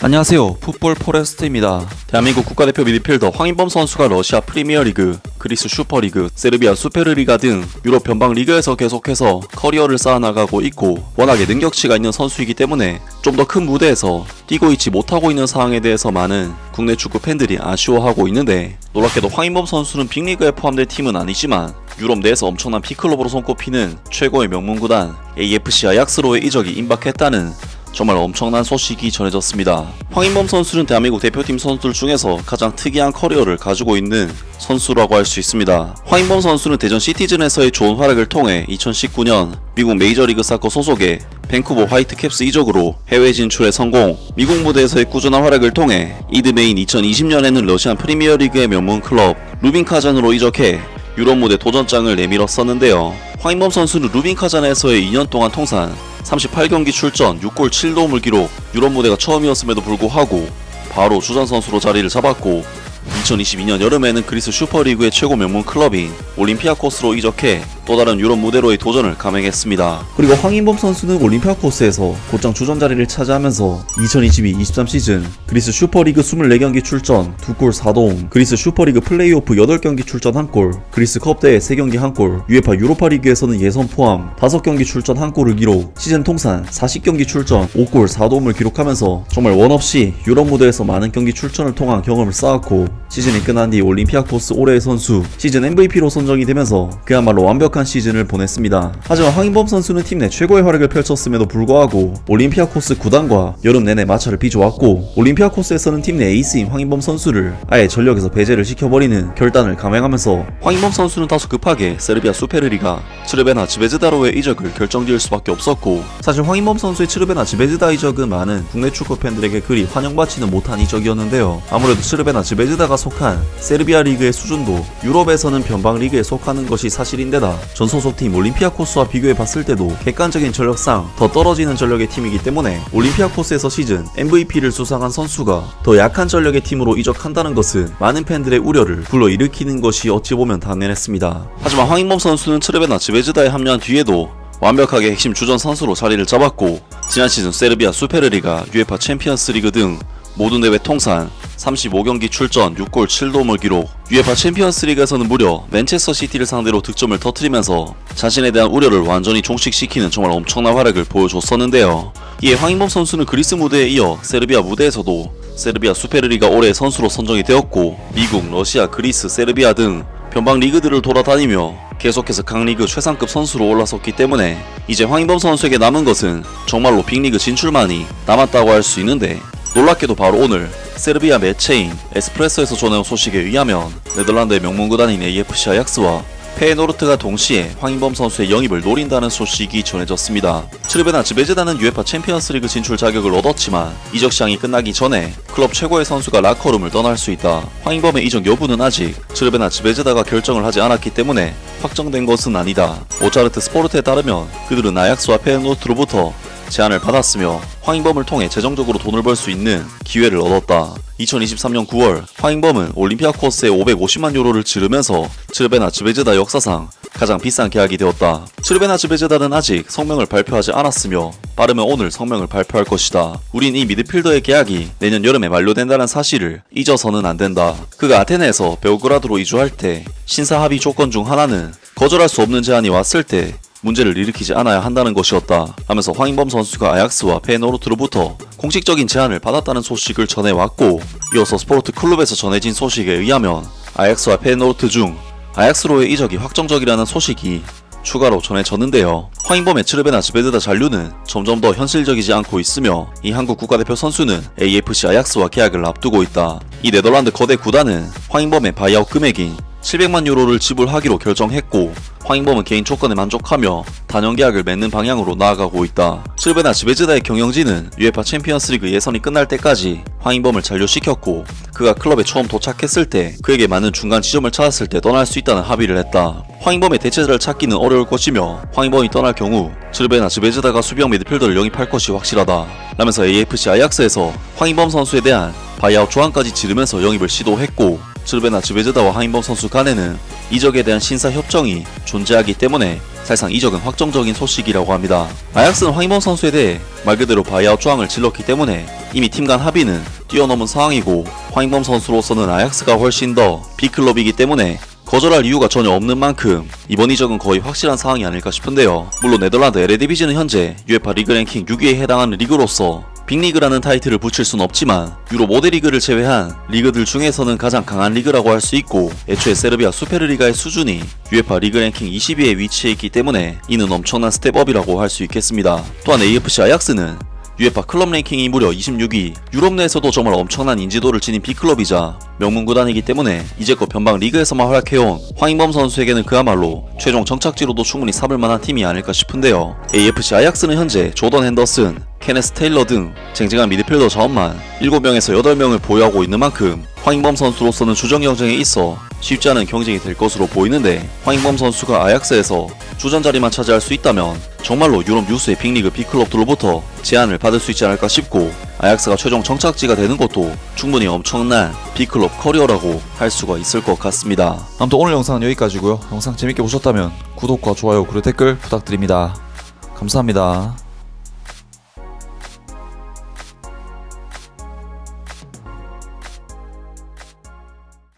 안녕하세요. 풋볼 포레스트입니다. 대한민국 국가대표 미드필더 황인범 선수가 러시아 프리미어리그, 그리스 슈퍼리그, 세르비아 수페르리가 등 유럽 변방 리그에서 계속해서 커리어를 쌓아나가고 있고 워낙에 능력치가 있는 선수이기 때문에 좀 더 큰 무대에서 뛰고 있지 못하고 있는 상황에 대해서 많은 국내 축구 팬들이 아쉬워하고 있는데, 놀랍게도 황인범 선수는 빅리그에 포함된 팀은 아니지만 유럽 내에서 엄청난 B클럽으로 손꼽히는 최고의 명문 구단 AFC 아약스로의 이적이 임박했다는 정말 엄청난 소식이 전해졌습니다. 황인범 선수는 대한민국 대표팀 선수들 중에서 가장 특이한 커리어를 가지고 있는 선수라고 할 수 있습니다. 황인범 선수는 대전 시티즌에서의 좋은 활약을 통해 2019년 미국 메이저리그 사커 소속의 밴쿠버 화이트캡스 이적으로 해외 진출에 성공, 미국 무대에서의 꾸준한 활약을 통해 이듬해인 2020년에는 러시안 프리미어리그의 명문 클럽 루빈 카잔으로 이적해 유럽 무대 도전장을 내밀었었는데요. 황인범 선수는 루빈 카잔에서의 2년 동안 통산 38경기 출전 6골 7도움을 기록, 유럽 무대가 처음이었음에도 불구하고 바로 주전 선수로 자리를 잡았고 2022년 여름에는 그리스 슈퍼리그의 최고 명문 클럽인 올림피아코스로 이적해 또 다른 유럽 무대로의 도전을 감행했습니다. 그리고 황인범 선수는 올림피아코스에서 곧장 주전 자리를 차지하면서 2022-23 시즌 그리스 슈퍼리그 24경기 출전 2골 4도움, 그리스 슈퍼리그 플레이오프 8경기 출전 1골, 그리스 컵대회 3경기 1골, UEFA 유로파리그에서는 예선 포함 5경기 출전 1골을 기록, 시즌 통산 40경기 출전 5골 4도움을 기록하면서 정말 원없이 유럽 무대에서 많은 경기 출전을 통한 경험을 쌓았고, 시즌이 끝난 뒤 올림피아코스 올해의 선수, 시즌 MVP로 선정이 되면서 그야말로 완벽한 시즌을 보냈습니다. 하지만 황인범 선수는 팀 내 최고의 활약을 펼쳤음에도 불구하고 올림피아코스 구단과 여름 내내 마찰을 빚어왔고, 올림피아코스에서는 팀 내 에이스인 황인범 선수를 아예 전력에서 배제를 시켜버리는 결단을 감행하면서 황인범 선수는 다소 급하게 세르비아 수페르리가 츠르베나 즈베즈다로의 이적을 결정지을 수밖에 없었고, 사실 황인범 선수의 츠르베나 즈베즈다 이적은 많은 국내 축구 팬들에게 그리 환영받지는 못한 이적이었는데요. 아무래도 츠르베나 즈베즈다가 속한 세르비아 리그의 수준도 유럽에서는 변방 리그에 속하는 것이 사실인데다 전 소속팀 올림피아코스와 비교해봤을 때도 객관적인 전력상 더 떨어지는 전력의 팀이기 때문에 올림피아코스에서 시즌 MVP를 수상한 선수가 더 약한 전력의 팀으로 이적한다는 것은 많은 팬들의 우려를 불러일으키는 것이 어찌 보면 당연했습니다. 하지만 황인범 선수는 츠르베나 즈베즈다에 합류한 뒤에도 완벽하게 핵심 주전 선수로 자리를 잡았고, 지난 시즌 세르비아 수페르리가, UEFA 챔피언스 리그 등 모든 대회 통산 35경기 출전 6골 7도움을 기록, UEFA 챔피언스 리그에서는 무려 맨체스터 시티를 상대로 득점을 터뜨리면서 자신에 대한 우려를 완전히 종식시키는 정말 엄청난 활약을 보여줬었는데요. 이에 황인범 선수는 그리스 무대에 이어 세르비아 무대에서도 세르비아 수페르리가 올해의 선수로 선정이 되었고, 미국, 러시아, 그리스, 세르비아 등 변방 리그들을 돌아다니며 계속해서 강리그 최상급 선수로 올라섰기 때문에 이제 황인범 선수에게 남은 것은 정말로 빅리그 진출만이 남았다고 할 수 있는데, 놀랍게도 바로 오늘 세르비아 매체인 에스프레소에서 전해온 소식에 의하면 네덜란드의 명문 구단인 AFC 아약스와 페에노르트가 동시에 황인범 선수의 영입을 노린다는 소식이 전해졌습니다. 츠르베나 즈베즈다는 UEFA 챔피언스리그 진출 자격을 얻었지만 이적 시장이 끝나기 전에 클럽 최고의 선수가 라커룸을 떠날 수 있다. 황인범의 이적 여부는 아직 츠르베나 즈베즈다가 결정을 하지 않았기 때문에 확정된 것은 아니다. 오차르트 스포르트에 따르면 그들은 아약스와 페에노르트로부터 제안을 받았으며 황인범을 통해 재정적으로 돈을 벌 수 있는 기회를 얻었다. 2023년 9월 황인범은 올림피아코스에 550만 유로를 지르면서 츠르베나 즈베즈다 역사상 가장 비싼 계약이 되었다. 츠르베나 즈베즈다는 아직 성명을 발표하지 않았으며 빠르면 오늘 성명을 발표할 것이다. 우린 이 미드필더의 계약이 내년 여름에 만료된다는 사실을 잊어서는 안 된다. 그가 아테네에서 베오그라드로 이주할 때 신사 합의 조건 중 하나는 거절할 수 없는 제안이 왔을 때 문제를 일으키지 않아야 한다는 것이었다 하면서 황인범 선수가 아약스와 페에노르트로부터 공식적인 제안을 받았다는 소식을 전해왔고, 이어서 스포르트 클럽에서 전해진 소식에 의하면 아약스와 페에노르트 중 아약스로의 이적이 확정적이라는 소식이 추가로 전해졌는데요. 황인범의 츠르베나 즈베즈다 잔류는 점점 더 현실적이지 않고 있으며 이 한국 국가대표 선수는 AFC 아약스와 계약을 앞두고 있다. 이 네덜란드 거대 구단은 황인범의 바이아웃 금액인 700만 유로를 지불하기로 결정했고, 황인범은 개인 조건에 만족하며 단연 계약을 맺는 방향으로 나아가고 있다. 츠르베나 즈베즈다의 경영진은 UEFA 챔피언스리그 예선이 끝날 때까지 황인범을 잔류시켰고, 그가 클럽에 처음 도착했을 때 그에게 맞는 중간 지점을 찾았을 때 떠날 수 있다는 합의를 했다. 황인범의 대체자를 찾기는 어려울 것이며 황인범이 떠날 경우 츠르베나 즈베즈다가 수비형 미드필더를 영입할 것이 확실하다 라면서 AFC 아약스에서 황인범 선수에 대한 바이아웃 조항까지 지르면서 영입을 시도했고, 츠르베나 즈베즈다와 황인범 선수 간에는 이적에 대한 신사 협정이 존재하기 때문에 사실상 이적은 확정적인 소식이라고 합니다. 아약스는 황인범 선수에 대해 말 그대로 바이아웃 조항을 질렀기 때문에 이미 팀 간 합의는 뛰어넘은 상황이고, 황인범 선수로서는 아약스가 훨씬 더 B클럽이기 때문에 거절할 이유가 전혀 없는 만큼 이번 이적은 거의 확실한 상황이 아닐까 싶은데요. 물론 네덜란드 에레디비지는 현재 UEFA 리그 랭킹 6위에 해당하는 리그로서 빅리그라는 타이틀을 붙일 순 없지만 유럽 5대 리그를 제외한 리그들 중에서는 가장 강한 리그라고 할 수 있고, 애초에 세르비아 수페르리가의 수준이 UEFA 리그 랭킹 20위에 위치해 있기 때문에 이는 엄청난 스텝업이라고 할 수 있겠습니다. 또한 AFC 아약스는 UEFA 클럽 랭킹이 무려 26위, 유럽 내에서도 정말 엄청난 인지도를 지닌 B클럽이자 명문 구단이기 때문에 이제껏 변방 리그에서만 활약해온 황인범 선수에게는 그야말로 최종 정착지로도 충분히 삼을 만한 팀이 아닐까 싶은데요. AFC 아약스는 현재 조던 핸더슨, 케네스 테일러 등 쟁쟁한 미드필더 자원만 7명에서 8명을 보유하고 있는 만큼 황인범 선수로서는 주전 경쟁에 있어 쉽지 않은 경쟁이 될 것으로 보이는데, 황인범 선수가 아약스에서 주전 자리만 차지할 수 있다면 정말로 유럽 유수의 빅리그 B클럽들로부터 제안을 받을 수 있지 않을까 싶고, 아약스가 최종 정착지가 되는 것도 충분히 엄청난 B클럽 커리어라고 할 수가 있을 것 같습니다. 아무튼 오늘 영상은 여기까지고요. 영상 재밌게 보셨다면 구독과 좋아요 그리고 댓글 부탁드립니다. 감사합니다.